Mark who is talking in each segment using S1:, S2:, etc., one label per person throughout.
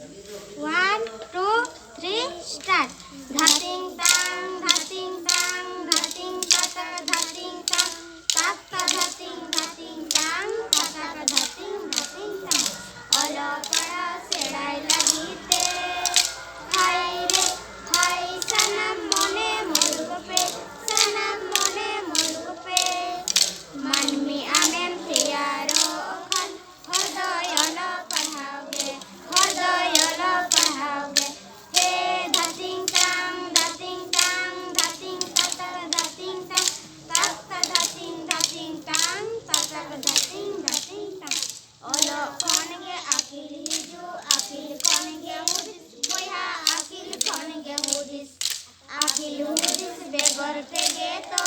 S1: 1, 2, 3, start. Dhating tang, dhating tang, dhating tata, dhating tang, tata dhating tang, tata dhating tang. Olo pada serai lagite. Hai re, hai sanam mone mulgope, sanam mone mulgope. Manmi amen tiyaro khan, hordayolo padhaoge, hordayolo padhaoge. He dhating tang, dhating tang, dhating tata dhating tang, tata dhating tang, tata dhating tang. Olo konge akil hiju, akil konge hudis, boya akil konge hudis, akil hudis begor tege to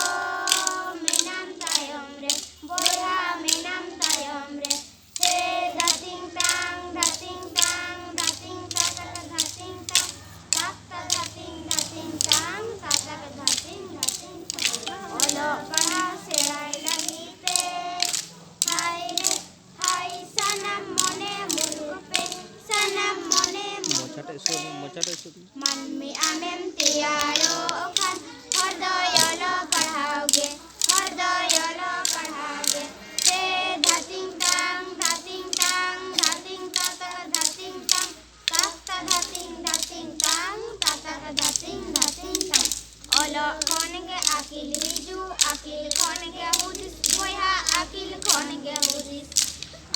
S1: menam tayom re, boya menam tayom re. He dhating tang, dhating tang, dhating tata dhating tang, tata dhating tang, tata dhating tang. Olo pada serai lagite. Hai re, hai sanam mone mulgope, sanam mone mulgope. Manmi amen tiyaro khan, hordayolo padhaoge, hordayolo padhaoge. He dhating tang, dhating tang, dhating tata dhating tang, tata dhating tang, tata dhating tang. Olo konge akil hiju, akil konge hudis, boya akil konge hudis,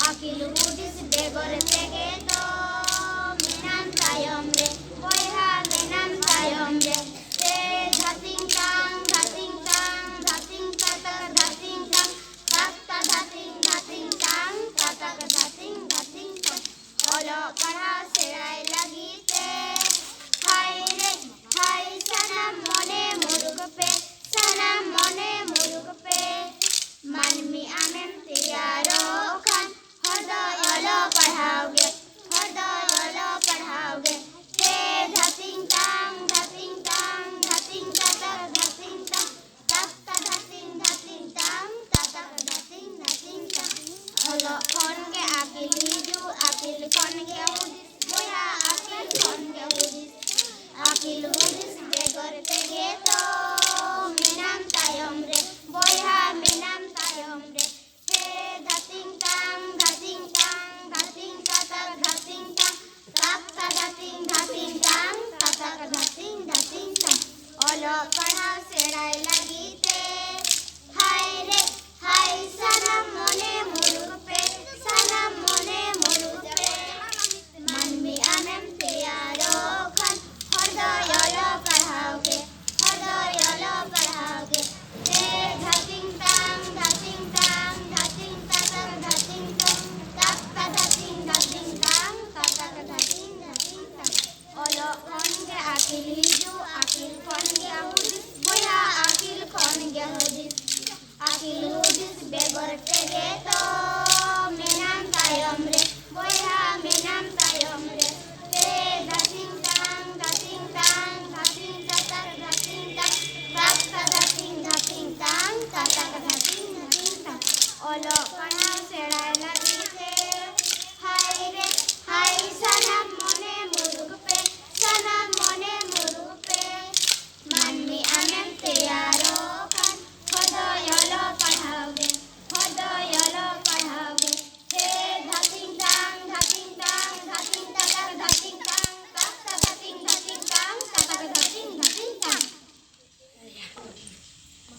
S1: akil hudis begor tege to menam tayom re, boya menam tayom re. He dhating tang, dhating tang, dhating tata dhating tang, tata dhating tang, tata dhating tang. Olo pada serai lagite. Hai re, hai sanam mone mulgope, sanam mone mulgope. Manmi amen tiyaro khan, hordayolo padhaoge, hordayolo padhaoge. He dhating tang, dhating tang, dhating tata dhating tang, tata dhating tang, tata dhating tang. Olo konge akil hiju, akil konge hudis,